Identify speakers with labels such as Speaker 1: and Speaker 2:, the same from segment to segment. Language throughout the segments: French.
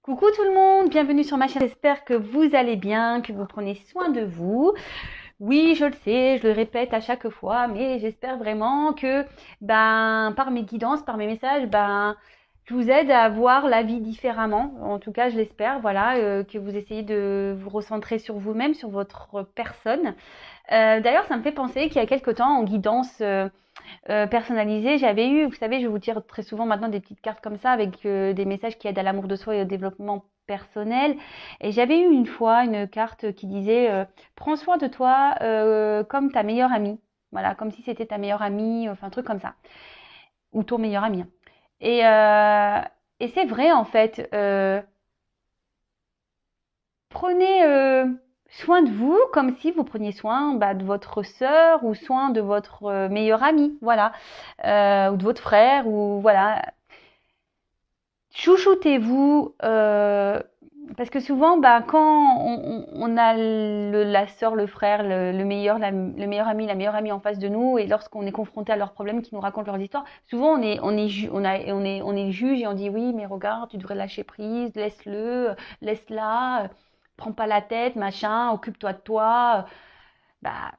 Speaker 1: Coucou tout le monde, bienvenue sur ma chaîne. J'espère que vous allez bien, que vous prenez soin de vous. Oui, je le sais, je le répète à chaque fois, mais j'espère vraiment que par mes guidances, par mes messages, je vous aide à voir la vie différemment. En tout cas, je l'espère, voilà, que vous essayez de vous recentrer sur vous-même, sur votre personne. D'ailleurs, ça me fait penser qu'il y a quelque temps, en guidance personnalisée, j'avais eu, vous savez, je vous tire très souvent maintenant des petites cartes comme ça avec des messages qui aident à l'amour de soi et au développement personnel. Et j'avais eu une fois une carte qui disait prends soin de toi comme ta meilleure amie. Voilà, comme si c'était ta meilleure amie, enfin un truc comme ça, ou ton meilleur ami. Et, euh, et c'est vrai en fait. Prenez soin de vous comme si vous preniez soin de votre sœur ou soin de votre meilleur ami, voilà, ou de votre frère, ou voilà. Chouchoutez-vous, parce que souvent, quand on a la sœur, le frère, le meilleur, le meilleur ami, la meilleure amie en face de nous, et lorsqu'on est confronté à leurs problèmes, qui nous racontent leurs histoires, souvent on est juge et on dit oui, mais regarde, tu devrais lâcher prise, laisse-le, laisse-la, prends pas la tête, machin, occupe-toi de toi. Bah,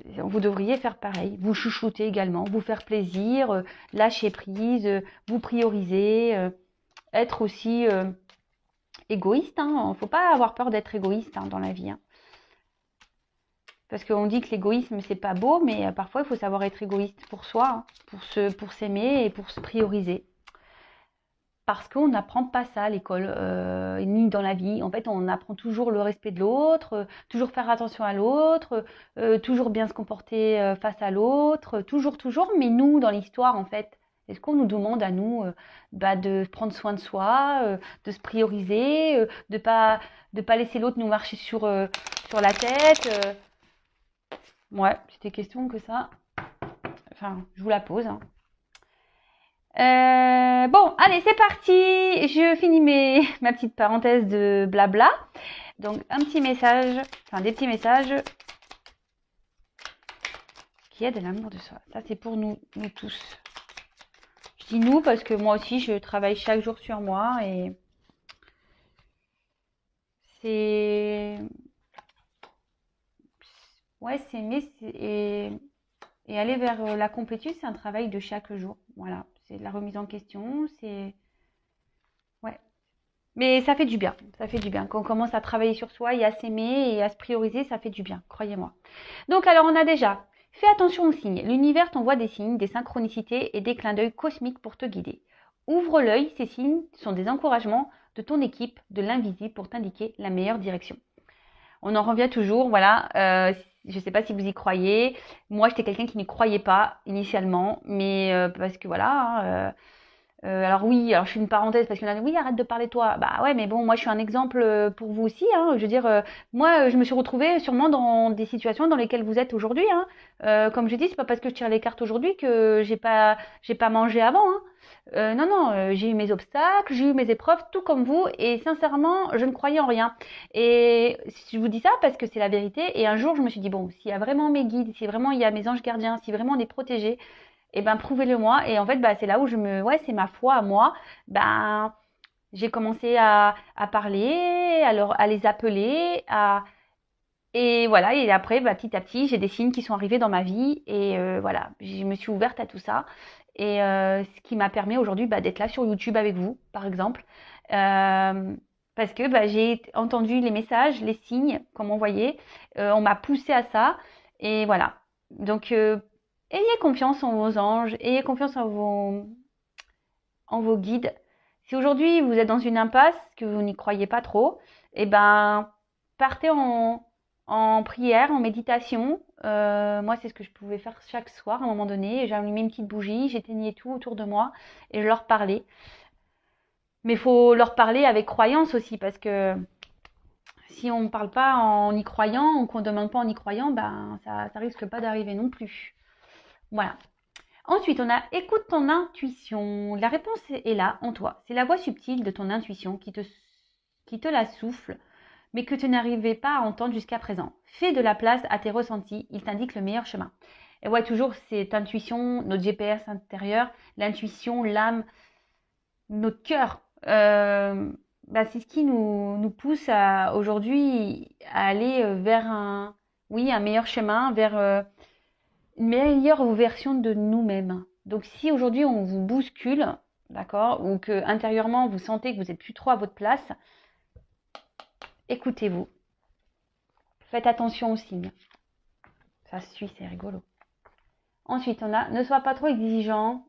Speaker 1: vous devriez faire pareil, vous chouchouter également, vous faire plaisir, lâcher prise, vous prioriser. Être aussi égoïste. Hein. Faut pas avoir peur d'être égoïste dans la vie. Hein. Parce qu'on dit que l'égoïsme, c'est pas beau, mais parfois, il faut savoir être égoïste pour soi, hein, pour s'aimer et pour se prioriser. Parce qu'on n'apprend pas ça à l'école, ni dans la vie. En fait, on apprend toujours le respect de l'autre, toujours faire attention à l'autre, toujours bien se comporter face à l'autre, toujours. Mais nous, dans l'histoire, en fait, est-ce qu'on nous demande à nous de prendre soin de soi, de se prioriser, de pas laisser l'autre nous marcher sur la tête Ouais, c'était question que ça. Enfin, je vous la pose. Hein. Bon, allez, c'est parti. Je finis ma petite parenthèse de blabla. Donc, un petit message, enfin des petits messages qui aident à l'amour de soi. Ça, c'est pour nous tous. Je dis nous parce que moi aussi, je travaille chaque jour sur moi et c'est, ouais, et aller vers la complétude, c'est un travail de chaque jour. Voilà, c'est de la remise en question, ouais. Mais ça fait du bien, ça fait du bien. Quand on commence à travailler sur soi et à s'aimer et à se prioriser, ça fait du bien, croyez-moi. Donc alors on a déjà, fais attention aux signes. L'univers t'envoie des signes, des synchronicités et des clins d'œil cosmiques pour te guider. Ouvre l'œil, ces signes sont des encouragements de ton équipe, de l'invisible pour t'indiquer la meilleure direction. On en revient toujours, voilà. Je ne sais pas si vous y croyez. Moi, j'étais quelqu'un qui n'y croyait pas initialement, mais parce que voilà. Alors oui, alors je fais une parenthèse parce qu'il y en a, oui, arrête de parler toi. Bah ouais, mais bon, moi je suis un exemple pour vous aussi. Hein. Je veux dire, moi je me suis retrouvée sûrement dans des situations dans lesquelles vous êtes aujourd'hui. Hein. Comme je dis, c'est pas parce que je tire les cartes aujourd'hui que j'ai pas mangé avant. Hein. Non, j'ai eu mes obstacles, j'ai eu mes épreuves, tout comme vous. Et sincèrement, je ne croyais en rien. Et je vous dis ça parce que c'est la vérité. Et un jour, je me suis dit, bon, s'il y a vraiment mes guides, si vraiment il y a mes anges gardiens, si vraiment on est protégé, eh ben prouvez-le moi. Et en fait, c'est là où ouais, c'est ma foi à moi. J'ai commencé à parler, à les appeler, et voilà. Et après, petit à petit, j'ai des signes qui sont arrivés dans ma vie, et voilà, je me suis ouverte à tout ça. Et ce qui m'a permis aujourd'hui d'être là sur YouTube avec vous, par exemple. Parce que j'ai entendu les messages, les signes qu'on m'envoyait. On m'a poussé à ça. Et voilà. Donc, ayez confiance en vos anges, ayez confiance en vos guides. Si aujourd'hui vous êtes dans une impasse, que vous n'y croyez pas trop, eh ben, partez en prière, en méditation. Moi, c'est ce que je pouvais faire chaque soir à un moment donné. J'allumais une petite bougie, j'éteignais tout autour de moi et je leur parlais. Mais il faut leur parler avec croyance aussi, parce que si on ne parle pas en y croyant, ou qu'on ne demande pas en y croyant, ça risque pas d'arriver non plus. Voilà. Ensuite, on a écoute ton intuition. La réponse est là, en toi. C'est la voix subtile de ton intuition qui te la souffle, mais que tu n'arrivais pas à entendre jusqu'à présent. Fais de la place à tes ressentis, il t'indique le meilleur chemin. Et ouais, toujours cette intuition, notre GPS intérieur, l'intuition, l'âme, notre cœur. bah, c'est ce qui nous pousse aujourd'hui à aller vers oui, un meilleur chemin, vers une meilleure version de nous-mêmes. Donc si aujourd'hui on vous bouscule, d'accord, ou que intérieurement vous sentez que vous n'êtes plus trop à votre place, écoutez-vous. Faites attention aux signes. Ça se suit, c'est rigolo. Ensuite, on a ne sois pas trop exigeante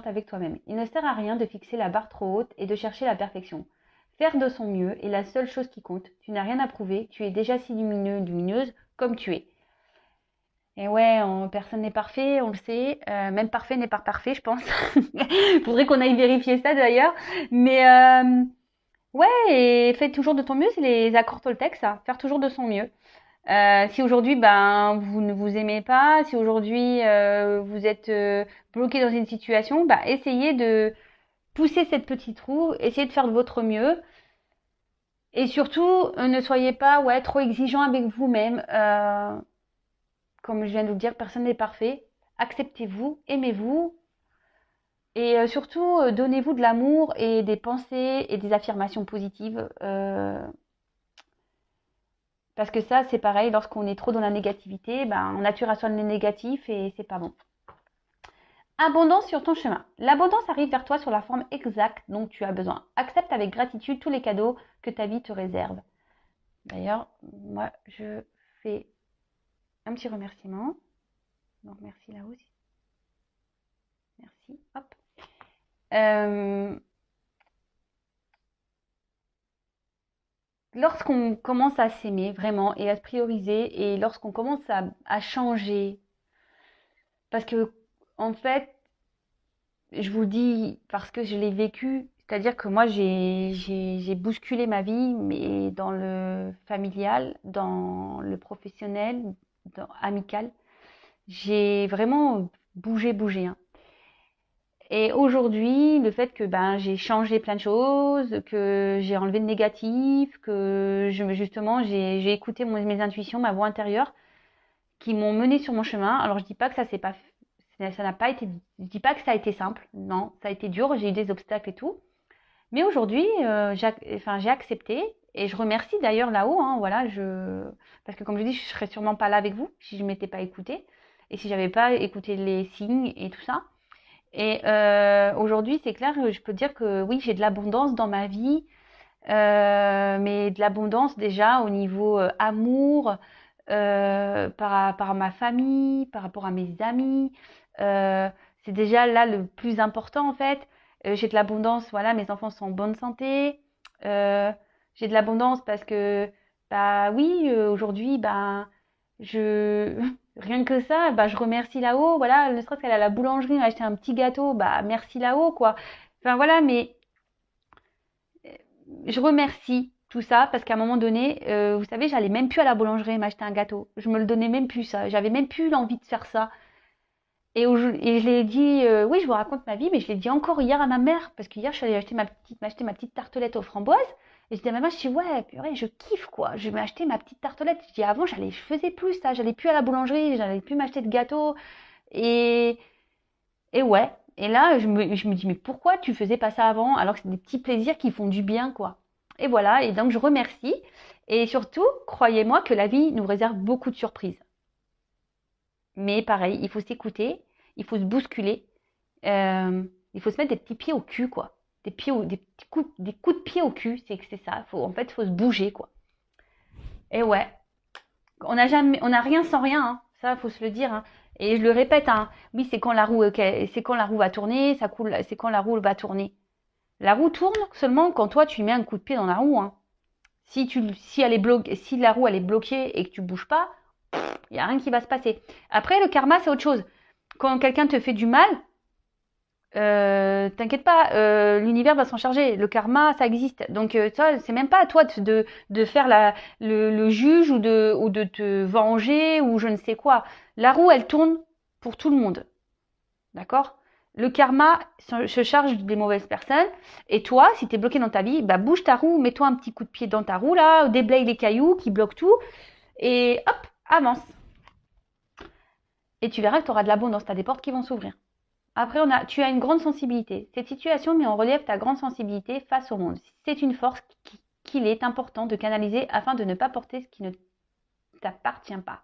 Speaker 1: avec toi-même. Il ne sert à rien de fixer la barre trop haute et de chercher la perfection. Faire de son mieux est la seule chose qui compte. Tu n'as rien à prouver, tu es déjà si lumineux, lumineuse comme tu es. Et ouais, personne n'est parfait, on le sait. Même parfait n'est pas parfait, je pense. Faudrait qu'on aille vérifier ça d'ailleurs. Mais ouais, et faites toujours de ton mieux, c'est les accords Toltec, ça. Faire toujours de son mieux. Si aujourd'hui, ben, vous ne vous aimez pas, si aujourd'hui vous êtes bloqué dans une situation, bah, essayez de pousser cette petite roue, essayez de faire de votre mieux. Et surtout, ne soyez pas ouais, trop exigeant avec vous-même. Comme je viens de vous le dire, personne n'est parfait. Acceptez-vous, aimez-vous. Et surtout, donnez-vous de l'amour et des pensées et des affirmations positives. Parce que ça, c'est pareil, lorsqu'on est trop dans la négativité, ben, on attire à soi le négatif et c'est pas bon. Abondance sur ton chemin. L'abondance arrive vers toi sur la forme exacte dont tu as besoin. Accepte avec gratitude tous les cadeaux que ta vie te réserve. D'ailleurs, moi, je fais un petit remerciement. Donc, merci là aussi. Merci. Hop. Lorsqu'on commence à s'aimer vraiment et à se prioriser et lorsqu'on commence à changer, parce que en fait, je vous le dis parce que je l'ai vécu, c'est-à-dire que moi j'ai bousculé ma vie, mais dans le familial, dans le professionnel, dans amical, j'ai vraiment bougé. Hein. Et aujourd'hui, le fait que ben j'ai changé plein de choses, que j'ai enlevé le négatif, que justement j'ai écouté mes intuitions, ma voix intérieure, qui m'ont mené sur mon chemin. Alors je dis pas que ça n'a pas été, je dis pas que ça a été simple, non, ça a été dur, j'ai eu des obstacles et tout. Mais aujourd'hui, j'ai accepté et je remercie d'ailleurs là-haut, hein, voilà, parce que comme je dis, je serais sûrement pas là avec vous si je m'étais pas écoutée et si j'avais pas écouté les signes et tout ça. Et aujourd'hui, c'est clair, je peux dire que oui, j'ai de l'abondance dans ma vie, mais de l'abondance déjà au niveau amour, par rapport à ma famille, par rapport à mes amis. Euh, c'est déjà là le plus important en fait. J'ai de l'abondance, voilà, mes enfants sont en bonne santé. Euh, j'ai de l'abondance parce que, bah oui, aujourd'hui, bah, je, rien que ça, bah, je remercie là-haut, voilà, ne serait-ce qu'elle à la boulangerie, m'a acheté un petit gâteau, bah, merci là-haut, quoi. Enfin, voilà, mais je remercie tout ça parce qu'à un moment donné, vous savez, j'allais même plus à la boulangerie m'acheter un gâteau. Je me le donnais même plus ça. J'avais même plus l'envie de faire ça. Et je l'ai dit, oui, je vous raconte ma vie, mais je l'ai dit encore hier à ma mère parce qu'hier, je suis allée m'acheter ma petite tartelette aux framboises. Et je dis à ma mère, je dis, ouais, purée, je kiffe quoi. Je vais m'acheter ma petite tartelette. Je dis, avant, je faisais plus ça. J'allais plus à la boulangerie, j'allais plus m'acheter de gâteau. Et, et ouais. Et là, je me dis, mais pourquoi tu faisais pas ça avant alors que c'est des petits plaisirs qui font du bien, quoi. Et voilà, et donc je remercie. Et surtout, croyez-moi que la vie nous réserve beaucoup de surprises. Mais pareil, il faut s'écouter, il faut se bousculer, il faut se mettre des petits pieds au cul, quoi. Des coups de pied au cul, c'est que c'est ça. En fait, il faut se bouger, quoi. Et ouais, on n'a rien sans rien, hein. Ça, faut se le dire. Hein. Et je le répète, hein. Oui, c'est quand la roue va tourner, ça coule, c'est quand la roue va tourner. La roue tourne seulement quand toi tu mets un coup de pied dans la roue. Hein. Si la roue elle est bloquée et que tu bouges pas, il y a rien qui va se passer. Après, le karma c'est autre chose. Quand quelqu'un te fait du mal, t'inquiète pas, l'univers va s'en charger. Le karma, ça existe. Donc ça, c'est même pas à toi de faire le juge ou de te venger ou je ne sais quoi. La roue, elle tourne pour tout le monde. D'accord? Le karma se charge des mauvaises personnes. Et toi, si tu es bloqué dans ta vie, bah bouge ta roue, mets-toi un petit coup de pied dans ta roue là, déblaye les cailloux qui bloquent tout. Et hop, avance. Et tu verras que tu auras de l'abondance, tu as des portes qui vont s'ouvrir. Après, tu as une grande sensibilité. Cette situation met en relief ta grande sensibilité face au monde. C'est une force qu'il est important de canaliser afin de ne pas porter ce qui ne t'appartient pas.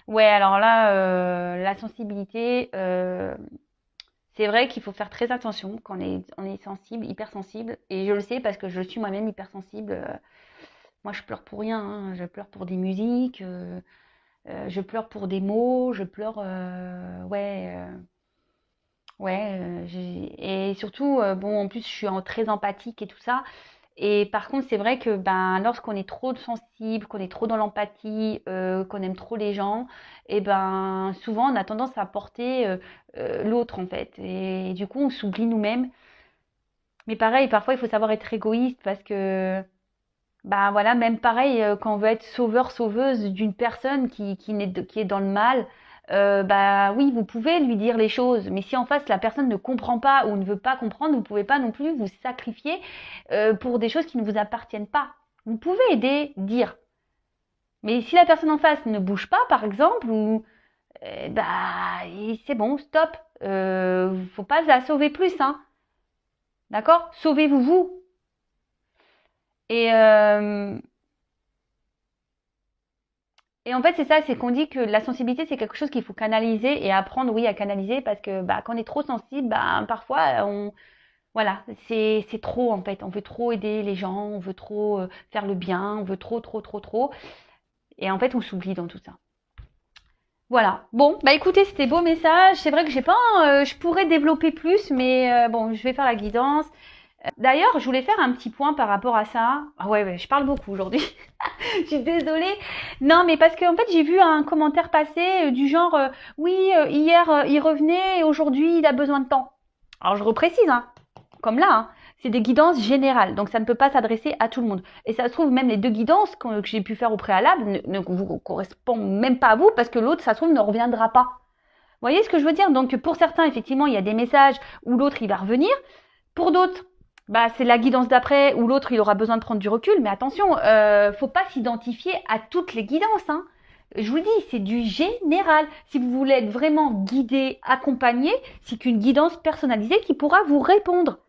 Speaker 1: Ouais, alors là, la sensibilité, c'est vrai qu'il faut faire très attention quand on est sensible, hypersensible. Et je le sais parce que je suis moi-même hypersensible. Moi, je pleure pour rien, hein. Je pleure pour des musiques, je pleure pour des mots, je pleure, ouais. Ouais, et surtout, bon, en plus, je suis très empathique et tout ça. Et par contre, c'est vrai que ben, lorsqu'on est trop sensible, qu'on est trop dans l'empathie, qu'on aime trop les gens, et ben, souvent, on a tendance à porter l'autre, en fait. Et du coup, on s'oublie nous-mêmes. Mais pareil, parfois, il faut savoir être égoïste parce que, ben voilà, même pareil, quand on veut être sauveur, sauveuse d'une personne qui est dans le mal, bah oui, vous pouvez lui dire les choses, mais si en face la personne ne comprend pas ou ne veut pas comprendre, vous pouvez pas non plus vous sacrifier pour des choses qui ne vous appartiennent pas. Vous pouvez aider, dire, mais si la personne en face ne bouge pas, par exemple, ou bah c'est bon, stop, faut pas la sauver plus, hein, d'accord? Sauvez-vous vous. Et Et en fait, c'est ça, c'est qu'on dit que la sensibilité, c'est quelque chose qu'il faut canaliser et apprendre, oui, à canaliser parce que bah, quand on est trop sensible, bah, parfois, voilà, c'est trop en fait. On veut trop aider les gens, on veut trop faire le bien, on veut trop, trop, trop, trop. Et en fait, on s'oublie dans tout ça. Voilà. Bon, bah écoutez, c'était beau message. C'est vrai que j'ai pas, je pourrais développer plus, mais bon, je vais faire la guidance. D'ailleurs, je voulais faire un petit point par rapport à ça. Ah ouais, je parle beaucoup aujourd'hui. Je suis désolée. Non, mais parce qu'en fait, j'ai vu un commentaire passer du genre, oui, hier, il revenait et aujourd'hui, il a besoin de temps. Alors, je reprécise, hein, comme là, hein, c'est des guidances générales, donc ça ne peut pas s'adresser à tout le monde. Et ça se trouve, même les deux guidances que j'ai pu faire au préalable ne vous correspondent même pas à vous parce que l'autre, ça se trouve, ne reviendra pas. Vous voyez ce que je veux dire? Donc, pour certains, effectivement, il y a des messages où l'autre, il va revenir. Pour d'autres, bah, c'est la guidance d'après où l'autre il aura besoin de prendre du recul. Mais attention, faut pas s'identifier à toutes les guidances, hein. Je vous dis, c'est du général. Si vous voulez être vraiment guidé, accompagné, c'est qu'une guidance personnalisée qui pourra vous répondre.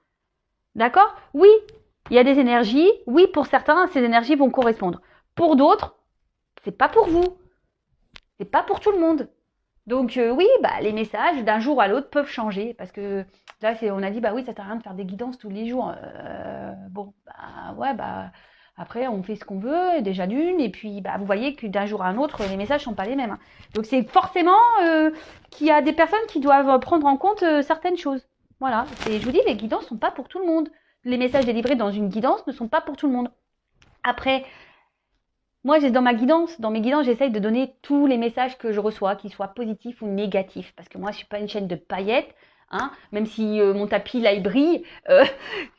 Speaker 1: D'accord? Oui, il y a des énergies. Oui, pour certains, ces énergies vont correspondre. Pour d'autres, c'est pas pour vous. C'est pas pour tout le monde. Donc oui, bah, les messages d'un jour à l'autre peuvent changer parce que là, on a dit bah oui, ça sert à rien de faire des guidances tous les jours. Bon, bah ouais, bah après on fait ce qu'on veut déjà d'une et puis bah vous voyez que d'un jour à un autre les messages sont pas les mêmes, hein. Donc c'est forcément qu'il y a des personnes qui doivent prendre en compte certaines choses. Voilà, je vous dis les guidances sont pas pour tout le monde. Les messages délivrés dans une guidance ne sont pas pour tout le monde. Après, moi, dans mes guidances, j'essaye de donner tous les messages que je reçois, qu'ils soient positifs ou négatifs. Parce que moi, je suis pas une chaîne de paillettes, hein, même si mon tapis, là, il brille.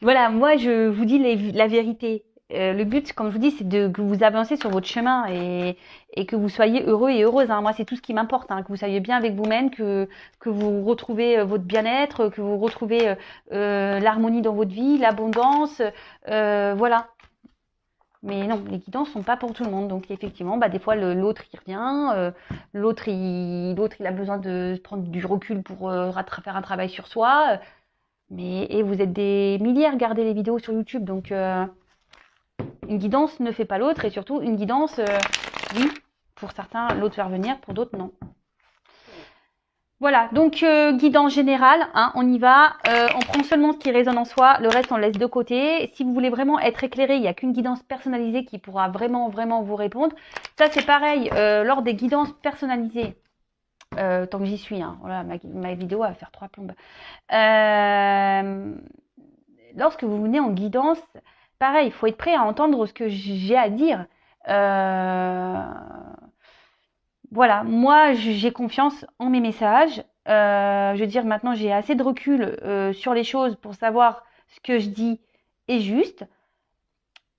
Speaker 1: Voilà, moi, je vous dis la vérité. Le but, comme je vous dis, c'est que vous avancez sur votre chemin et que vous soyez heureux et heureuse, hein. Moi, c'est tout ce qui m'importe, hein, que vous soyez bien avec vous-même, que vous retrouvez votre bien-être, que vous retrouvez l'harmonie dans votre vie, l'abondance. Voilà. Mais non, les guidances sont pas pour tout le monde. Donc effectivement, bah, des fois l'autre il revient, l'autre il a besoin de prendre du recul pour faire un travail sur soi. Et vous êtes des milliers à regarder les vidéos sur YouTube, donc une guidance ne fait pas l'autre et surtout une guidance, oui, pour certains l'autre va revenir, pour d'autres non. Voilà, donc guidance générale, hein, on y va, on prend seulement ce qui résonne en soi, le reste on laisse de côté. Si vous voulez vraiment être éclairé, il n'y a qu'une guidance personnalisée qui pourra vraiment, vraiment vous répondre. Ça c'est pareil, lors des guidances personnalisées, tant que j'y suis, hein, voilà, ma vidéo va faire 3 plombes. Lorsque vous venez en guidance, pareil, il faut être prêt à entendre ce que j'ai à dire. Voilà, moi j'ai confiance en mes messages. Je veux dire, maintenant j'ai assez de recul sur les choses pour savoir ce que je dis est juste.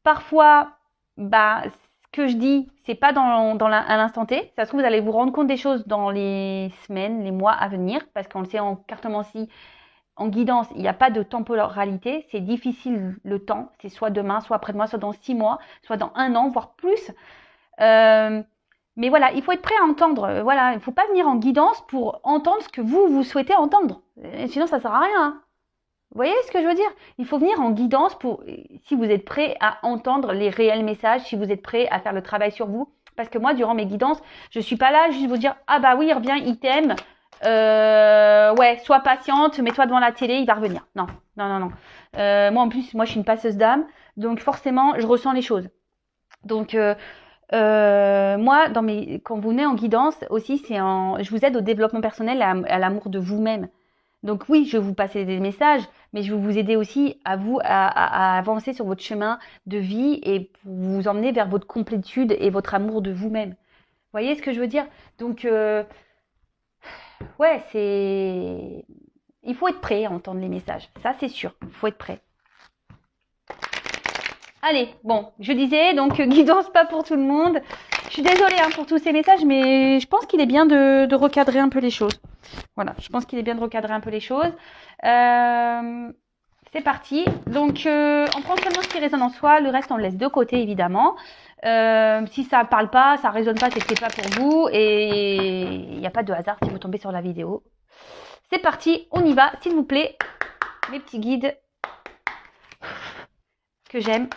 Speaker 1: Parfois, bah, ce que je dis, c'est pas à l'instant T. Ça se trouve, vous allez vous rendre compte des choses dans les semaines, les mois à venir, parce qu'on le sait en cartomancie, en guidance, il n'y a pas de temporalité. C'est difficile le temps. C'est soit demain, soit après-demain, soit dans 6 mois, soit dans 1 an, voire plus. Mais voilà, il faut être prêt à entendre. Voilà, il ne faut pas venir en guidance pour entendre ce que vous souhaitez entendre. Sinon, ça sert à rien, hein. Vous voyez ce que je veux dire? Il faut venir en guidance pour, si vous êtes prêt à entendre les réels messages, si vous êtes prêt à faire le travail sur vous. Parce que moi, durant mes guidances, je suis pas là juste vous dire, ah bah oui, il revient, il t'aime. Ouais, sois patiente, mets-toi devant la télé, il va revenir. Non, non, non, non. Moi, en plus, moi, je suis une passeuse d'âme. Donc, forcément, je ressens les choses. Donc, moi, quand vous venez en guidance aussi, je vous aide au développement personnel, à l'amour de vous-même. Donc oui, je vais vous passer des messages, mais je vais vous aider aussi à vous à avancer sur votre chemin de vie et pour vous emmener vers votre complétude et votre amour de vous-même. Vous voyez ce que je veux dire? Donc ouais, il faut être prêt à entendre les messages. Ça, c'est sûr. Il faut être prêt. Allez, bon, je disais, donc guidance pas pour tout le monde. Je suis désolée hein, pour tous ces messages, mais je pense qu'il est bien de recadrer un peu les choses. Voilà, je pense qu'il est bien de recadrer un peu les choses. C'est parti. Donc, on prend seulement ce qui résonne en soi, le reste on le laisse de côté évidemment. Si ça parle pas, ça résonne pas, c'est que c'est pas pour vous et il n'y a pas de hasard si vous tombez sur la vidéo. C'est parti, on y va, s'il vous plaît, mes petits guides que j'aime.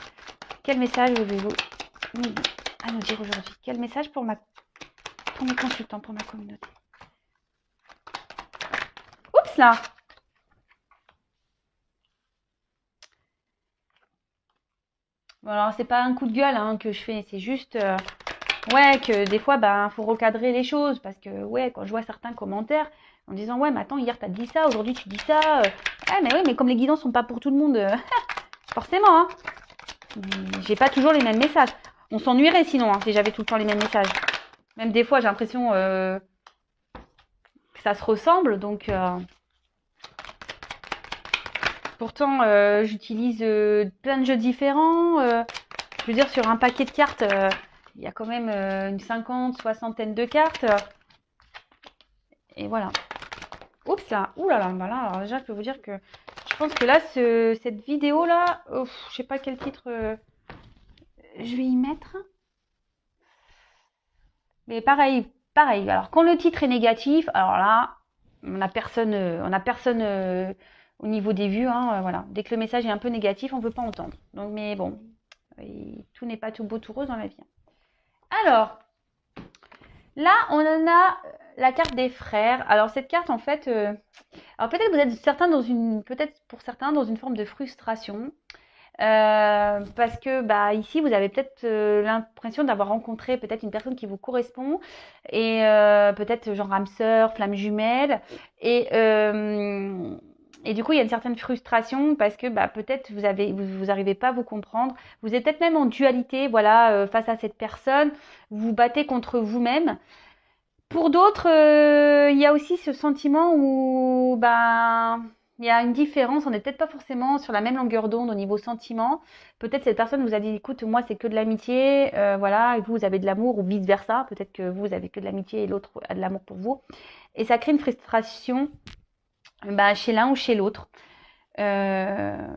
Speaker 1: Quel message avez-vous à nous dire aujourd'hui? Quel message pour mes consultants, pour ma communauté? Oups là! Bon, alors, c'est pas un coup de gueule hein, que je fais, c'est juste ouais, que des fois, ben, faut recadrer les choses parce que, ouais, quand je vois certains commentaires en disant, ouais, mais attends, hier t'as dit ça, aujourd'hui tu dis ça, ouais, mais oui, mais comme les guidances sont pas pour tout le monde, forcément, hein, j'ai pas toujours les mêmes messages. On s'ennuierait sinon, hein, si j'avais tout le temps les mêmes messages. Même des fois, j'ai l'impression que ça se ressemble, donc. Pourtant, j'utilise plein de jeux différents. Je veux dire, sur un paquet de cartes, il y a quand même une soixantaine de cartes. Et voilà. Oups là, ouh là là, bah là, alors déjà, je peux vous dire que je pense que là, cette vidéo-là, je sais pas quel titre je vais y mettre. Mais pareil, pareil. Alors, quand le titre est négatif, alors là, on a personne au niveau des vues, hein, voilà. Dès que le message est un peu négatif, on ne peut pas entendre. Donc, mais bon, tout n'est pas tout beau, tout rose dans la vie. Alors, là, on en a la carte des frères. Alors, cette carte, en fait, alors peut-être vous êtes peut-être pour certains dans une forme de frustration. Parce que bah ici vous avez peut-être l'impression d'avoir rencontré peut-être une personne qui vous correspond et peut-être genre âme sœur, flamme jumelle et du coup il y a une certaine frustration parce que bah peut-être vous arrivez pas à vous comprendre, vous êtes peut-être même en dualité voilà face à cette personne, vous vous battez contre vous-même. Pour d'autres, il y a aussi ce sentiment où ben il y a une différence, on n'est peut-être pas forcément sur la même longueur d'onde au niveau sentiment. Peut-être cette personne vous a dit, écoute, moi c'est que de l'amitié, voilà, et vous avez de l'amour ou vice versa. Peut-être que vous avez que de l'amitié et l'autre a de l'amour pour vous, et ça crée une frustration, ben, chez l'un ou chez l'autre. Euh,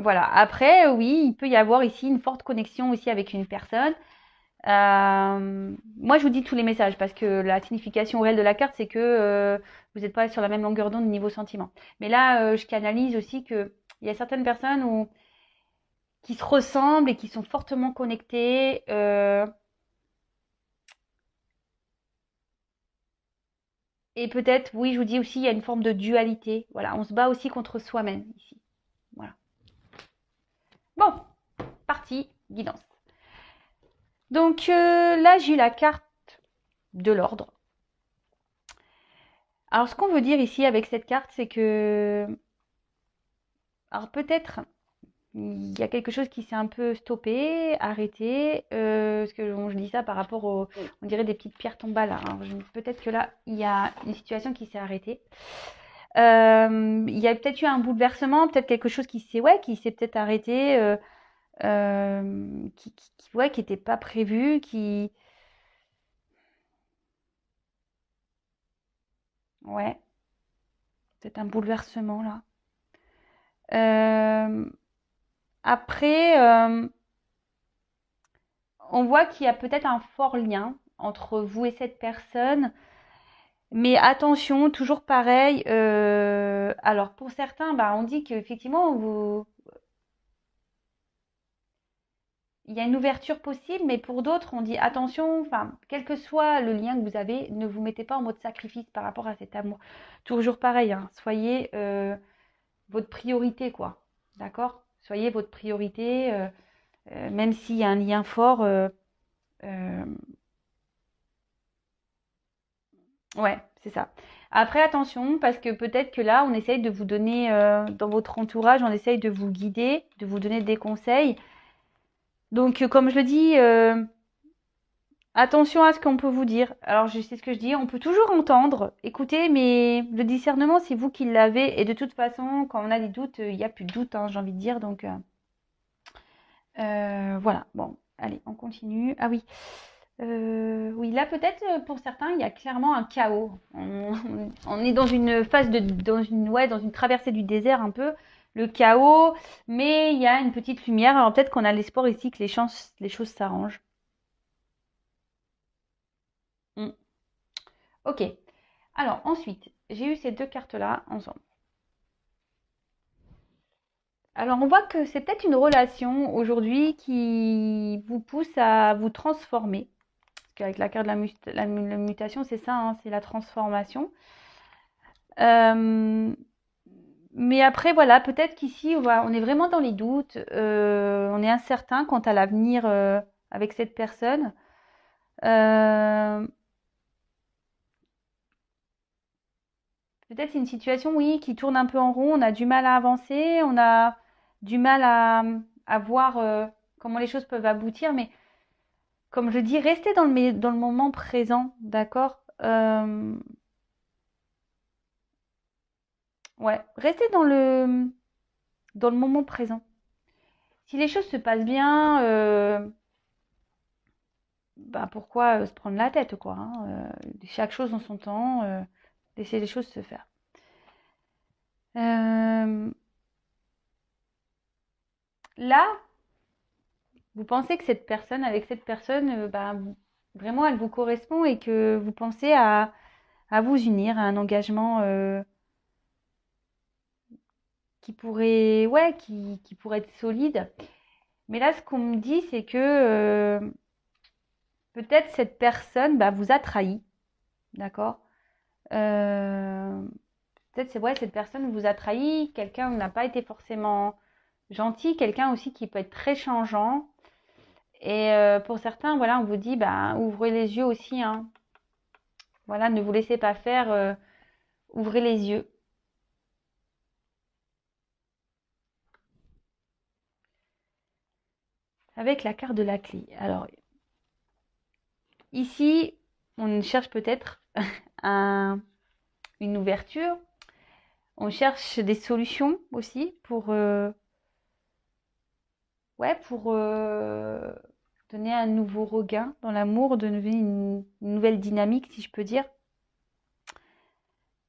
Speaker 1: voilà. Après, oui, il peut y avoir ici une forte connexion aussi avec une personne. Moi, je vous dis tous les messages parce que la signification réelle de la carte, c'est que vous n'êtes pas sur la même longueur d'onde niveau sentiment. Mais là, je canalise aussi que il y a certaines personnes qui se ressemblent et qui sont fortement connectées. Et peut-être, oui, je vous dis aussi, il y a une forme de dualité. Voilà, on se bat aussi contre soi-même ici. Voilà. Bon, parti, guidance. Donc là, j'ai eu la carte de l'ordre. Alors, ce qu'on veut dire ici avec cette carte, c'est que, alors peut-être, il y a quelque chose qui s'est un peu stoppé, arrêté, parce que bon, je dis ça par rapport on dirait des petites pierres tombales. Alors, peut-être que là, il y a une situation qui s'est arrêtée. Il y a peut-être eu un bouleversement, peut-être quelque chose qui s'est peut-être arrêté, qui n'était pas prévu, ouais, peut-être un bouleversement là. Après, on voit qu'il y a peut-être un fort lien entre vous et cette personne. Mais attention, toujours pareil. Alors pour certains, bah, on dit qu'effectivement, il y a une ouverture possible, mais pour d'autres, on dit attention, enfin, quel que soit le lien que vous avez, ne vous mettez pas en mode sacrifice par rapport à cet amour. Toujours pareil, hein, soyez votre priorité, quoi. D'accord? Soyez votre priorité, même s'il y a un lien fort. Euh, ouais, c'est ça. Après, attention, parce que peut-être que là, on essaye de vous donner, dans votre entourage, on essaye de vous guider, de vous donner des conseils. Donc, comme je le dis, attention à ce qu'on peut vous dire. Alors, je sais ce que je dis, on peut toujours entendre, écouter, mais le discernement, c'est vous qui l'avez. Et de toute façon, quand on a des doutes, il n'y a plus de doute, hein, j'ai envie de dire. Donc, voilà. Bon, allez, on continue. Ah oui. Oui, là peut-être pour certains, il y a clairement un chaos. On est dans une phase dans une traversée du désert un peu, le chaos, mais il y a une petite lumière. Alors peut-être qu'on a l'espoir ici que les choses s'arrangent. Hmm. Ok. Alors ensuite, j'ai eu ces deux cartes-là ensemble. Alors on voit que c'est peut-être une relation aujourd'hui qui vous pousse à vous transformer. Parce qu'avec la carte de la mutation, c'est ça, hein, c'est la transformation. Euh, mais après, voilà, peut-être qu'ici, on est vraiment dans les doutes, on est incertain quant à l'avenir avec cette personne. Euh, Peut-être c'est une situation, oui, qui tourne un peu en rond, on a du mal à avancer, on a du mal à voir comment les choses peuvent aboutir, mais comme je dis, restez dans le moment présent, d'accord? Ouais, restez dans le moment présent. Si les choses se passent bien, bah pourquoi se prendre la tête, quoi, hein, chaque chose en son temps, laisser les choses se faire. Euh, Là, vous pensez que avec cette personne, bah, vraiment, elle vous correspond et que vous pensez à vous unir à un engagement qui pourrait être solide. Mais là, ce qu'on me dit, c'est que peut-être cette personne bah, vous a trahi, d'accord? Euh, Peut-être c'est ouais, cette personne vous a trahi, quelqu'un n'a pas été forcément gentil, quelqu'un aussi qui peut être très changeant. Et pour certains, voilà, on vous dit, bah, ouvrez les yeux aussi, hein. Voilà, ne vous laissez pas faire, ouvrez les yeux. Avec la carte de la clé. Alors, ici, on cherche peut-être un, une ouverture. On cherche des solutions aussi pour donner un nouveau regain dans l'amour, donner une nouvelle dynamique, si je peux dire.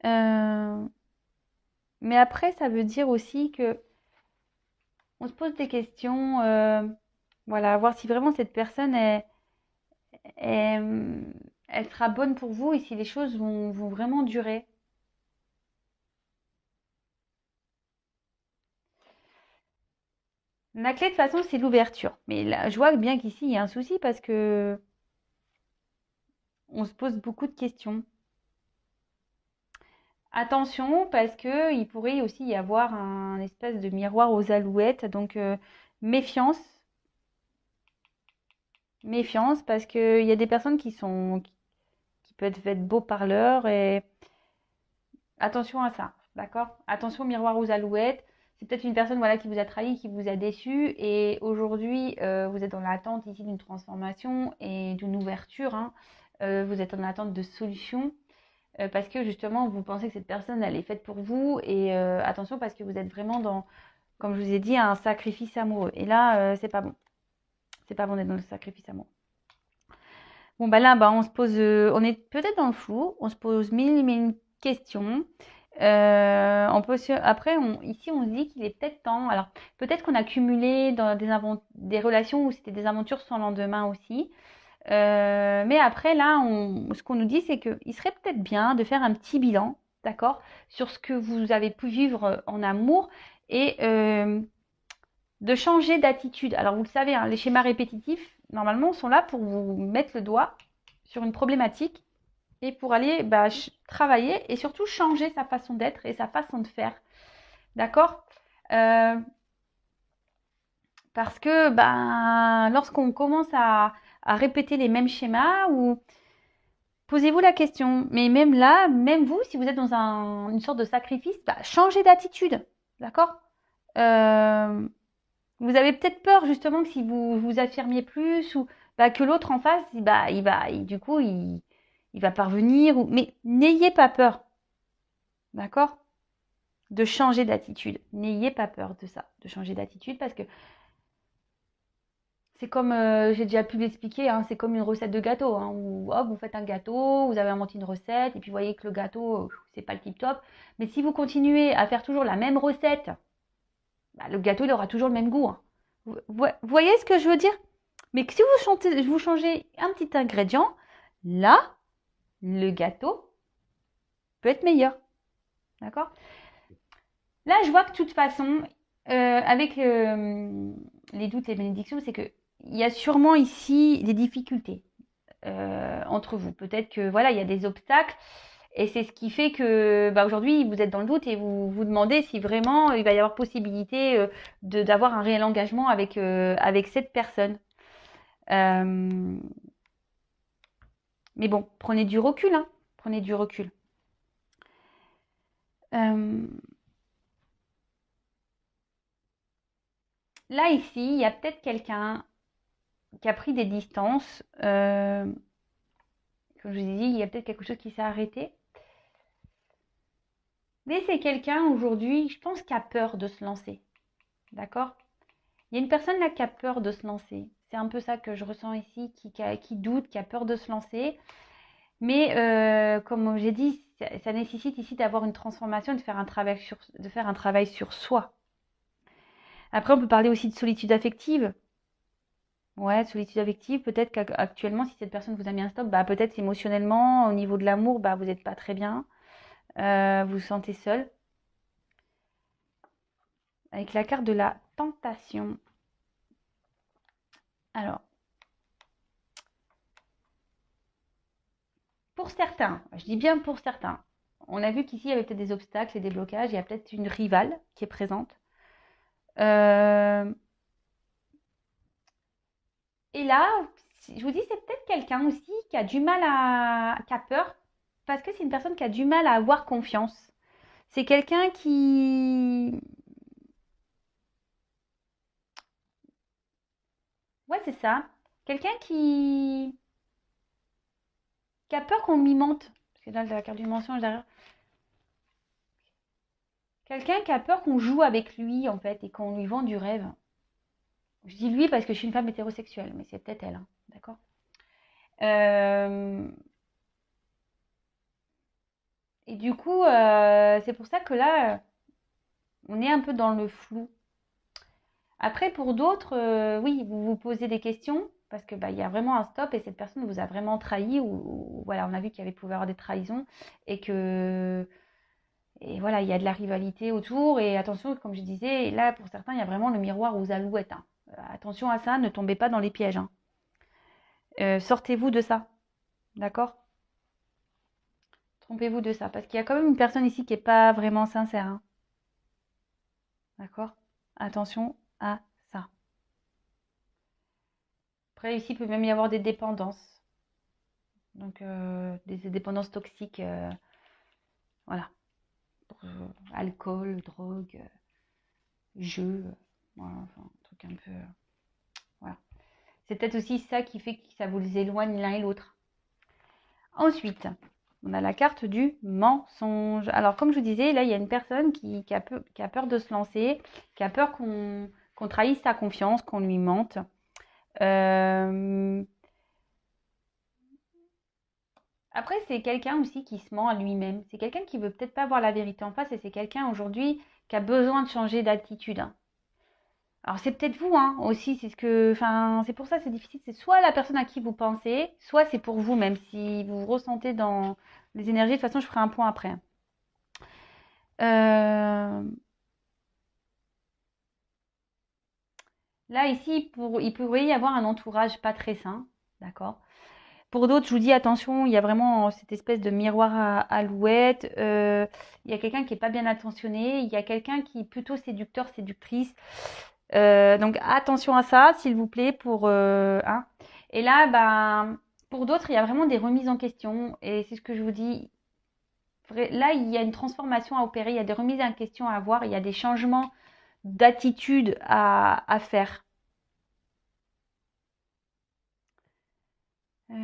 Speaker 1: Euh, mais après, ça veut dire aussi que on se pose des questions, voilà, voir si vraiment cette personne est- elle sera bonne pour vous et si les choses vont vraiment durer. La clé de toute façon, c'est l'ouverture. Mais là, je vois bien qu'ici, il y a un souci parce que on se pose beaucoup de questions. Attention, parce que il pourrait aussi y avoir un espèce de miroir aux alouettes. Donc, méfiance, méfiance, parce qu'il y a des personnes qui peuvent être beaux parleurs et attention à ça, d'accord? Attention au miroir aux alouettes. C'est peut-être une personne voilà, qui vous a trahi, qui vous a déçu. Et aujourd'hui, vous êtes dans l'attente ici d'une transformation et d'une ouverture, hein. Vous êtes en attente de solutions. Parce que justement, vous pensez que cette personne, elle est faite pour vous. Et attention, parce que vous êtes vraiment dans, comme je vous ai dit, un sacrifice amoureux. Et là, c'est pas bon. C'est pas bon d'être dans le sacrifice amoureux. Bon, bah là, bah, on se pose, on est peut-être dans le flou. On se pose mille et mille questions. Après, ici, on se dit qu'il est peut-être temps. Alors, peut-être qu'on a cumulé dans des relations où c'était des aventures sans lendemain aussi. Mais après, là, ce qu'on nous dit, c'est qu'il serait peut-être bien de faire un petit bilan, d'accord, sur ce que vous avez pu vivre en amour et de changer d'attitude. Alors, vous le savez, hein, les schémas répétitifs, normalement, sont là pour vous mettre le doigt sur une problématique et pour aller travailler et surtout changer sa façon d'être et sa façon de faire. D'accord. Parce que lorsqu'on commence à répéter les mêmes schémas, ou posez-vous la question, mais même là, même vous, si vous êtes dans une sorte de sacrifice, changez d'attitude. D'accord. Vous avez peut-être peur justement que si vous vous affirmiez plus, ou que l'autre en face, du coup, il va parvenir. Mais n'ayez pas peur. D'accord. De changer d'attitude. N'ayez pas peur de ça, de changer d'attitude, parce que c'est comme, j'ai déjà pu l'expliquer, hein, c'est comme une recette de gâteau, hein, où hop, vous faites un gâteau, vous avez inventé une recette, et puis vous voyez que le gâteau, c'est pas le tip top. Mais si vous continuez à faire toujours la même recette, le gâteau, il aura toujours le même goût. Hein. Vous voyez ce que je veux dire? Mais si vous changez un petit ingrédient, là, le gâteau peut être meilleur. D'accord? Là, je vois que de toute façon, avec les doutes et les bénédictions, c'est que il y a sûrement ici des difficultés entre vous. Peut-être que voilà, il y a des obstacles et c'est ce qui fait que aujourd'hui vous êtes dans le doute et vous vous demandez si vraiment il va y avoir possibilité d'avoir un réel engagement avec cette personne. Mais bon, prenez du recul, hein. Prenez du recul. Là, ici, il y a peut-être quelqu'un qui a pris des distances. Comme je vous ai dit, il y a peut-être quelque chose qui s'est arrêté. Mais c'est quelqu'un aujourd'hui, je pense, qui a peur de se lancer. D'accord? Il y a une personne là qui a peur de se lancer. C'est un peu ça que je ressens ici, qui doute, qui a peur de se lancer. Mais comme j'ai dit, ça nécessite ici d'avoir une transformation, de faire un travail sur soi. Après, on peut parler aussi de solitude affective. Ouais, solitude affective. Peut-être qu'actuellement, si cette personne vous a mis un stop, peut-être émotionnellement, au niveau de l'amour, vous n'êtes pas très bien. Vous vous sentez seul. Avec la carte de la tentation. Alors, pour certains, je dis bien pour certains, on a vu qu'ici, il y avait peut-être des obstacles et des blocages. Il y a peut-être une rivale qui est présente. Et là, je vous dis, c'est peut-être quelqu'un aussi qui a du mal qui a peur, parce que c'est une personne qui a du mal à avoir confiance. C'est quelqu'un qui... Ouais, c'est ça. Quelqu'un qui a peur qu'on lui mente. Parce que là, la carte du mensonge derrière. Quelqu'un qui a peur qu'on joue avec lui, en fait, et qu'on lui vend du rêve. Je dis lui parce que je suis une femme hétérosexuelle, mais c'est peut-être elle, hein, d'accord. Et du coup, c'est pour ça que là, on est un peu dans le flou. Après, pour d'autres, oui, vous vous posez des questions parce que il y a vraiment un stop et cette personne vous a vraiment trahi, ou voilà, on a vu qu'il y avait pouvait avoir des trahisons et que et voilà, il y a de la rivalité autour. Et attention, comme je disais, là pour certains, il y a vraiment le miroir aux alouettes. Hein. Attention à ça, ne tombez pas dans les pièges. Hein. Sortez-vous de ça, d'accord? Trompez-vous de ça parce qu'il y a quand même une personne ici qui n'est pas vraiment sincère. Hein. D'accord? Attention à ça. Après, ici, il peut même y avoir des dépendances. Donc, des dépendances toxiques. Voilà. Alcool, drogue, jeu. Voilà, enfin, un truc un peu. Voilà. C'est peut-être aussi ça qui fait que ça vous éloigne l'un et l'autre. Ensuite, on a la carte du mensonge. Alors, comme je vous disais, là, il y a une personne qui a peur de se lancer, qui a peur qu'on trahisse sa confiance, qu'on lui mente. Après, c'est quelqu'un aussi qui se ment à lui-même. C'est quelqu'un qui veut peut-être pas voir la vérité en face et c'est quelqu'un aujourd'hui qui a besoin de changer d'attitude. Hein. Alors c'est peut-être vous, hein, aussi, enfin, c'est pour ça que c'est difficile. C'est soit la personne à qui vous pensez, soit c'est pour vous, même si vous ressentez dans les énergies. De toute façon, je ferai un point après. Euh, Là, ici, il pourrait y avoir un entourage pas très sain, d'accord? Pour d'autres, je vous dis attention, il y a vraiment cette espèce de miroir à alouette. Il y a quelqu'un qui est pas bien attentionné, il y a quelqu'un qui est plutôt séducteur, séductrice. Donc attention à ça, s'il vous plaît, hein. Et là, ben, pour d'autres, il y a vraiment des remises en question. Et c'est ce que je vous dis. Là, il y a une transformation à opérer, il y a des remises en question à avoir, il y a des changements d'attitude à faire. Euh,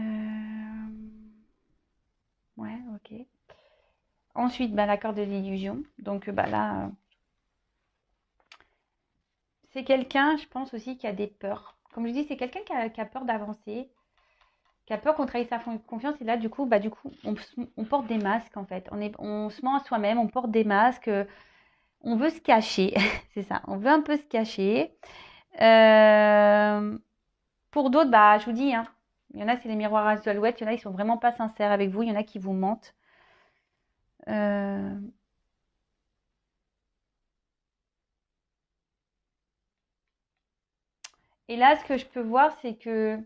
Speaker 1: Ouais, ok. Ensuite, bah, l'accord de l'illusion. Donc bah, là, c'est quelqu'un, je pense aussi, qui a des peurs. Comme je dis, c'est quelqu'un qui a peur d'avancer, qui a peur qu'on trahisse sa confiance. Et là, du coup, on porte des masques en fait. On se ment à soi-même, on porte des masques. On veut se cacher, c'est ça. On veut un peu se cacher. Euh, pour d'autres, bah, je vous dis, hein, il y en a, c'est les miroirs à alouette. Il y en a, ils sont vraiment pas sincères avec vous. Il y en a qui vous mentent. Euh, Et là, ce que je peux voir, c'est que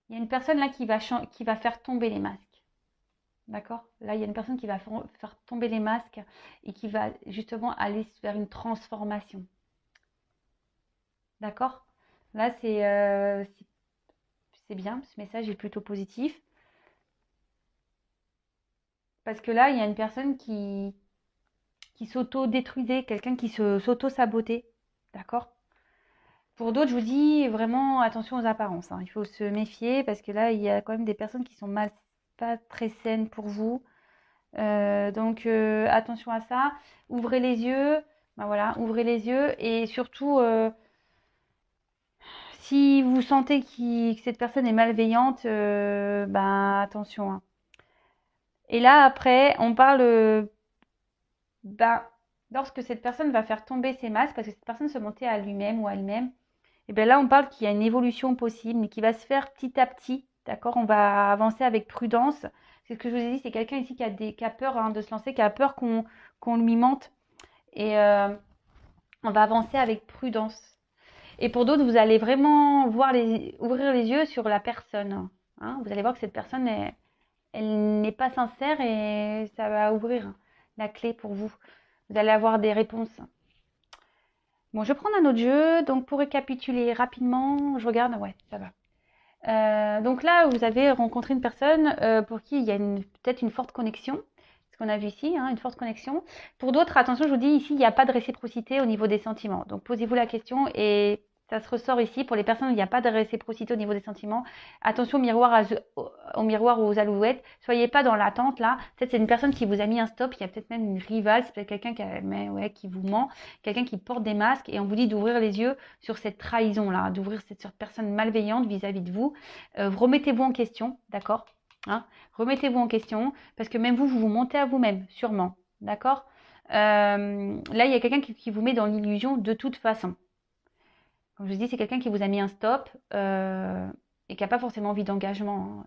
Speaker 1: il y a une personne là qui va faire tomber les masques. D'accord? Là, il y a une personne qui va faire tomber les masques et qui va justement aller vers une transformation. D'accord? Là, c'est bien. Ce message est plutôt positif. Parce que là, il y a une personne qui s'auto-détruisait, quelqu'un qui s'auto-sabotait. D'accord? Pour d'autres, je vous dis vraiment attention aux apparences, hein. Il faut se méfier parce que là, il y a quand même des personnes qui sont pas très saines pour vous. Donc attention à ça. Ouvrez les yeux. Ben voilà, ouvrez les yeux et surtout, si vous sentez que cette personne est malveillante, ben attention, hein. Et là, après, on parle, ben, lorsque cette personne va faire tomber ses masques, parce que cette personne se montait à lui-même ou à elle-même, et bien là, on parle qu'il y a une évolution possible, mais qui va se faire petit à petit. D'accord? On va avancer avec prudence. C'est ce que je vous ai dit, c'est quelqu'un ici qui a peur, hein, de se lancer, qui a peur qu'on lui mente. Et on va avancer avec prudence. Et pour d'autres, vous allez vraiment ouvrir les yeux sur la personne, hein. Vous allez voir que cette personne, elle n'est pas sincère et ça va ouvrir la clé pour vous. Vous allez avoir des réponses. Bon, je vais prendre un autre jeu. Donc, pour récapituler rapidement, je regarde. Ouais, ça va. Donc là, vous avez rencontré une personne pour qui il y a peut-être une forte connexion. Ce qu'on a vu ici, hein, une forte connexion. Pour d'autres, attention, je vous dis ici, il n'y a pas de réciprocité au niveau des sentiments. Donc posez-vous la question et ça se ressort ici. Pour les personnes où il n'y a pas de réciprocité au niveau des sentiments, attention au miroir ou aux alouettes. Soyez pas dans l'attente là. Peut-être c'est une personne qui vous a mis un stop. Il y a peut-être même une rivale. C'est peut-être quelqu'un qui vous ment, quelqu'un qui porte des masques et on vous dit d'ouvrir les yeux sur cette trahison là, d'ouvrir cette personne malveillante vis-à-vis de vous. Remettez-vous en question, d'accord, hein, remettez-vous en question parce que même vous vous mentez à vous-même, sûrement, d'accord. Là, il y a quelqu'un qui vous met dans l'illusion de toute façon. Comme je vous dis, c'est quelqu'un qui vous a mis un stop et qui n'a pas forcément envie d'engagement, hein.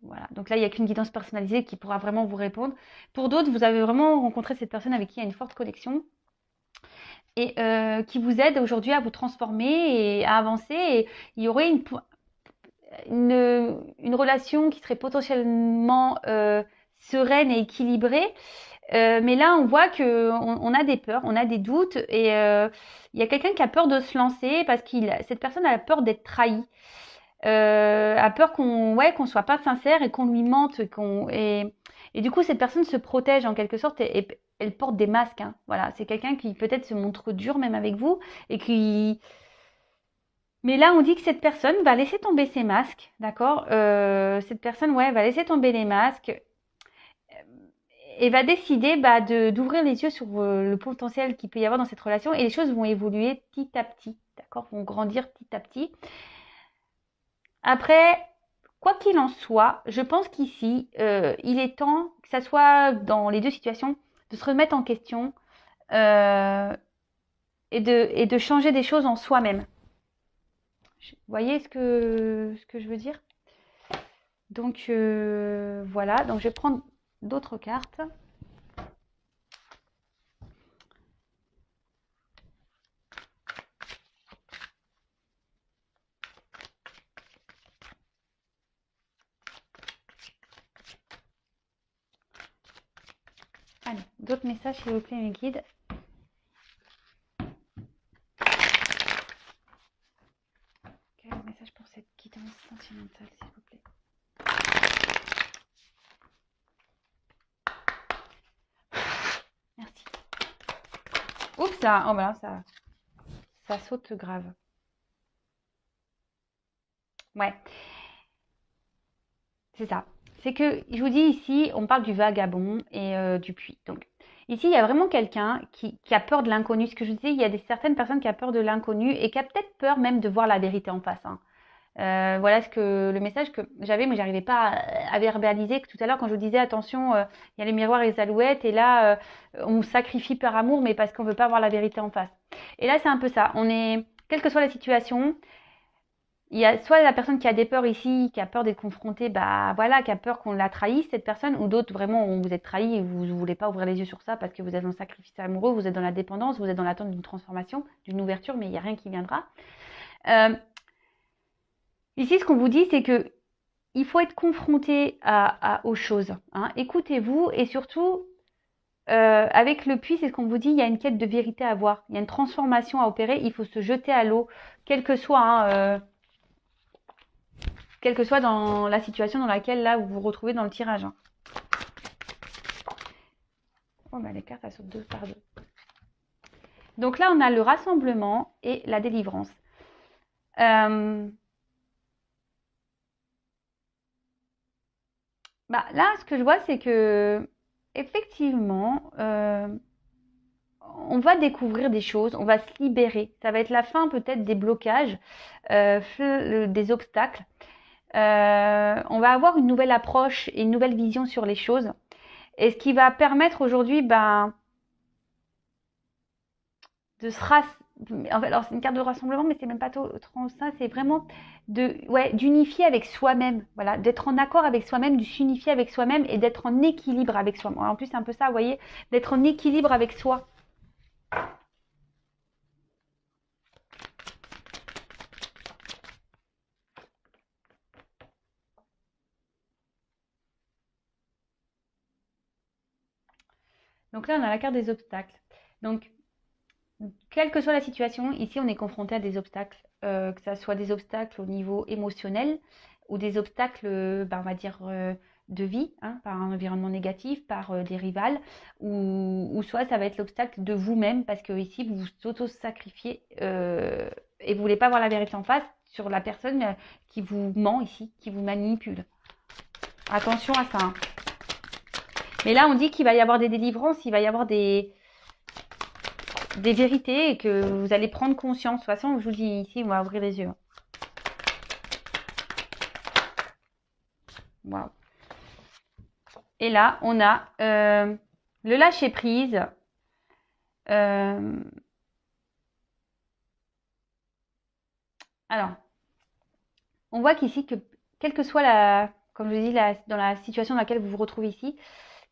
Speaker 1: Voilà. Donc là, il n'y a qu'une guidance personnalisée qui pourra vraiment vous répondre. Pour d'autres, vous avez vraiment rencontré cette personne avec qui il y a une forte connexion et qui vous aide aujourd'hui à vous transformer et à avancer. Et il y aurait une relation qui serait potentiellement sereine et équilibrée. Mais là, on voit on a des peurs, on a des doutes et il y a quelqu'un qui a peur de se lancer parce que cette personne a peur d'être trahie, a peur qu'on soit pas sincère et qu'on lui mente, et du coup cette personne se protège en quelque sorte et elle porte des masques, hein. Voilà, c'est quelqu'un qui peut-être se montre dur même avec vous et qui mais là, on dit que cette personne va laisser tomber ses masques, d'accord. Cette personne, ouais, va laisser tomber les masques et va décider bah, d'ouvrir les yeux sur le potentiel qu'il peut y avoir dans cette relation et les choses vont évoluer petit à petit, d'accord, vont grandir petit à petit. Après, quoi qu'il en soit, je pense qu'ici, il est temps, que ça soit dans les deux situations, de se remettre en question, euh, et de changer des choses en soi-même. Vous voyez ce que je veux dire? Donc voilà, donc je vais prendre d'autres cartes. Allez, d'autres messages s'il vous plaît, mes guides. Quel message pour cette guidance sentimentale, s'il vous plaît? Merci. Oups, ça, oh ben là, ça saute grave. Ouais, c'est ça. C'est que, je vous dis ici, on parle du vagabond et du puits. Donc, ici, il y a vraiment quelqu'un qui a peur de l'inconnu. Ce que je vous disais, il y a certaines personnes qui ont peur de l'inconnu et qui a peut-être peur même de voir la vérité en face. Hein. Voilà le message que j'avais, mais j'arrivais pas à verbaliser. Que tout à l'heure, quand je vous disais attention, il y a les miroirs et les alouettes, et là, on sacrifie par amour, mais parce qu'on veut pas voir la vérité en face. Et là, c'est un peu ça. On est, quelle que soit la situation, il y a soit la personne qui a des peurs ici, qui a peur d'être confrontée, bah voilà, qui a peur qu'on la trahisse cette personne, ou d'autres vraiment où vous êtes trahi et vous ne voulez pas ouvrir les yeux sur ça parce que vous êtes dans le sacrifice amoureux, vous êtes dans la dépendance, vous êtes dans l'attente d'une transformation, d'une ouverture, mais il n'y a rien qui viendra. Ici, ce qu'on vous dit, c'est que il faut être confronté aux choses. Hein. Écoutez-vous et surtout, avec le puits, c'est ce qu'on vous dit, il y a une quête de vérité à voir. Il y a une transformation à opérer. Il faut se jeter à l'eau, quelle que soit dans la situation dans laquelle là vous vous retrouvez dans le tirage. Hein. Oh, bah, les cartes, elles sautent deux par deux. Donc là, on a le rassemblement et la délivrance. Bah, là, ce que je vois, c'est que effectivement, on va découvrir des choses, on va se libérer. Ça va être la fin peut-être des blocages, des obstacles. On va avoir une nouvelle approche et une nouvelle vision sur les choses. Et ce qui va permettre aujourd'hui, de se alors c'est une carte de rassemblement, mais c'est même pas trop ça, c'est vraiment d'unifier avec soi-même, voilà, d'être en accord avec soi-même, de s'unifier avec soi-même et d'être en équilibre avec soi. En plus, c'est un peu ça, vous voyez, d'être en équilibre avec soi. Donc là, on a la carte des obstacles. Donc, quelle que soit la situation, ici, on est confronté à des obstacles, que ce soit des obstacles au niveau émotionnel ou des obstacles, on va dire, de vie, hein, par un environnement négatif, par des rivales, ou soit ça va être l'obstacle de vous-même, parce que ici, vous vous auto-sacrifiez et vous voulez pas voir la vérité en face sur la personne qui vous ment ici, qui vous manipule. Attention à ça. Hein. Mais là, on dit qu'il va y avoir des délivrances, il va y avoir des vérités et que vous allez prendre conscience. De toute façon, je vous dis ici, on va ouvrir les yeux. Wow. Et là, on a le lâcher prise. Alors, on voit qu'ici, que quelle que soit comme je dis, dans la situation dans laquelle vous vous retrouvez ici,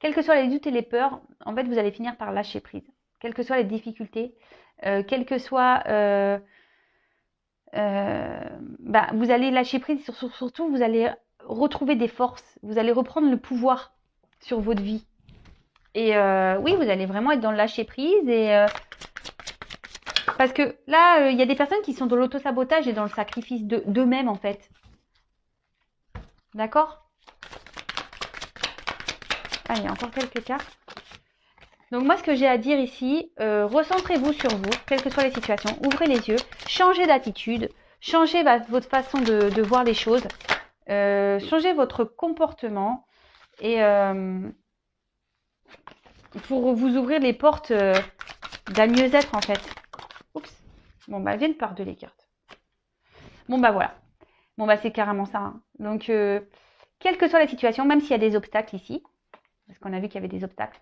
Speaker 1: quels que soient les doutes et les peurs, en fait, vous allez finir par lâcher prise. Quelles que soient les difficultés, quelles que soient vous allez lâcher prise, surtout vous allez retrouver des forces, vous allez reprendre le pouvoir sur votre vie. Et oui, vous allez vraiment être dans le lâcher prise et parce que là, il y a des personnes qui sont dans l'auto-sabotage et dans le sacrifice d'eux-mêmes en fait. D'accord? Allez, encore quelques cartes. Donc moi, ce que j'ai à dire ici, recentrez-vous sur vous, quelles que soient les situations, ouvrez les yeux, changez d'attitude, changez votre façon de voir les choses, changez votre comportement et pour vous ouvrir les portes d'un mieux-être en fait. Oups. Bon bah, viennent par deux les cartes. Bon bah voilà. Bon bah c'est carrément ça. Hein. Donc, quelle que soit la situation, même s'il y a des obstacles ici, parce qu'on a vu qu'il y avait des obstacles,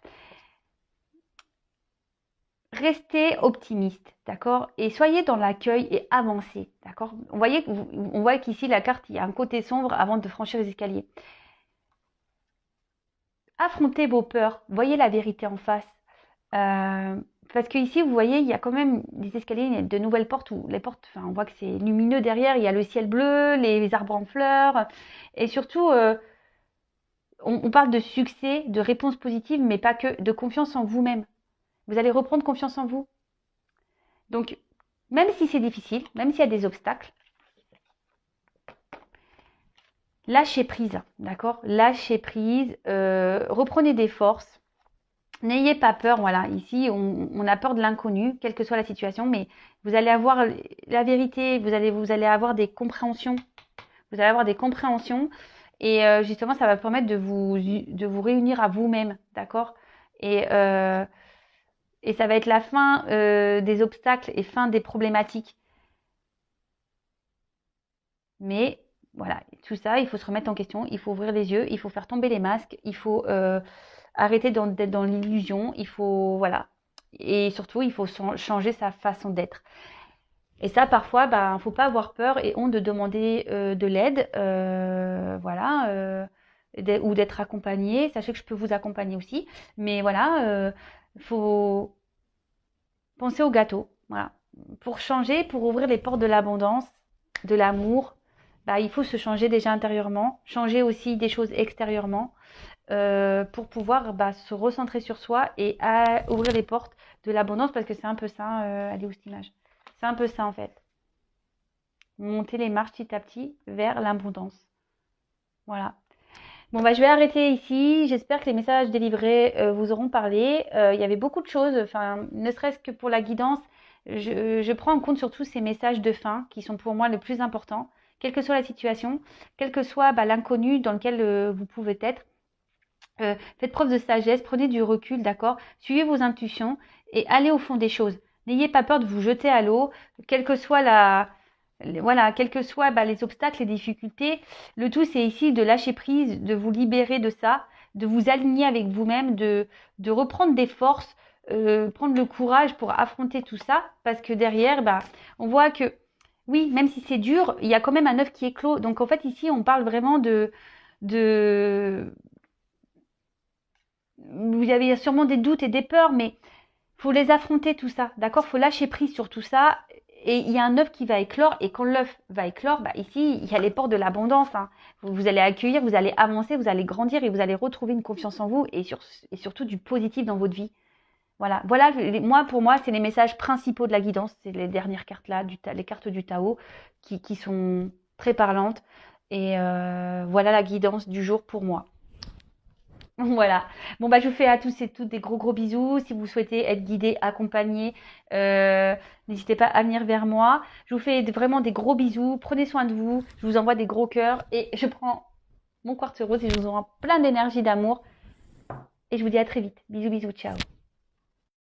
Speaker 1: restez optimiste, d'accord? Et soyez dans l'accueil et avancez, d'accord? On voit qu'ici, la carte, il y a un côté sombre avant de franchir les escaliers. Affrontez vos peurs, voyez la vérité en face. Parce que ici, vous voyez, il y a quand même des escaliers, il y a de nouvelles portes où les portes, enfin, on voit que c'est lumineux derrière, il y a le ciel bleu, les arbres en fleurs, et surtout, on parle de succès, de réponses positives, mais pas que, de confiance en vous-même. Vous allez reprendre confiance en vous. Donc, même si c'est difficile, même s'il y a des obstacles, lâchez prise, d'accord? Lâchez prise, reprenez des forces. N'ayez pas peur, voilà. Ici, on a peur de l'inconnu, quelle que soit la situation, mais vous allez avoir la vérité, vous allez avoir des compréhensions. Vous allez avoir des compréhensions et justement, ça va permettre de vous réunir à vous-même, d'accord? Et, euh, et ça va être la fin des obstacles et fin des problématiques. Mais voilà, tout ça, il faut se remettre en question, il faut ouvrir les yeux, il faut faire tomber les masques, il faut arrêter d'être dans l'illusion, il faut, voilà. Et surtout, il faut changer sa façon d'être. Et ça, parfois, ben, faut pas avoir peur et honte de demander de l'aide, voilà, ou d'être accompagné. Sachez que je peux vous accompagner aussi, mais voilà, faut penser au gâteau, voilà. Pour changer, pour ouvrir les portes de l'abondance, de l'amour, bah, il faut se changer déjà intérieurement, changer aussi des choses extérieurement, pour pouvoir bah, se recentrer sur soi et ouvrir les portes de l'abondance parce que c'est un peu ça, elle est où cette image? C'est un peu ça en fait. Monter les marches petit à petit vers l'abondance. Voilà. Bon, bah, je vais arrêter ici. J'espère que les messages délivrés vous auront parlé. Il y avait beaucoup de choses, enfin, ne serait-ce que pour la guidance. Je prends en compte surtout ces messages de fin qui sont pour moi le plus important, quelle que soit la situation, quel que soit bah, l'inconnu dans lequel vous pouvez être. Faites preuve de sagesse, prenez du recul, d'accord? Suivez vos intuitions et allez au fond des choses. N'ayez pas peur de vous jeter à l'eau, quelle que soit voilà, quels que soient bah, les obstacles, les difficultés. Le tout, c'est ici de lâcher prise, de vous libérer de ça, de vous aligner avec vous-même, de reprendre des forces, prendre le courage pour affronter tout ça, parce que derrière, bah, on voit que, oui, même si c'est dur, il y a quand même un œuf qui éclot. Donc en fait, ici, on parle vraiment de vous avez sûrement des doutes et des peurs, mais faut les affronter tout ça, d'accord? Faut lâcher prise sur tout ça. Et il y a un œuf qui va éclore, et quand l'œuf va éclore, bah ici, il y a les portes de l'abondance. Hein. Vous allez accueillir, vous allez avancer, vous allez grandir et vous allez retrouver une confiance en vous et surtout du positif dans votre vie. Voilà, voilà. Moi, pour moi, c'est les messages principaux de la guidance. C'est les dernières cartes là, les cartes du Tao, qui sont très parlantes. Et voilà la guidance du jour pour moi. Voilà. Bon, bah, je vous fais à tous et toutes des gros gros bisous. Si vous souhaitez être guidé, accompagné, n'hésitez pas à venir vers moi. Je vous fais vraiment des gros bisous. Prenez soin de vous. Je vous envoie des gros cœurs et je prends mon quartz rose et je vous envoie plein d'énergie, d'amour. Et je vous dis à très vite. Bisous, bisous, ciao.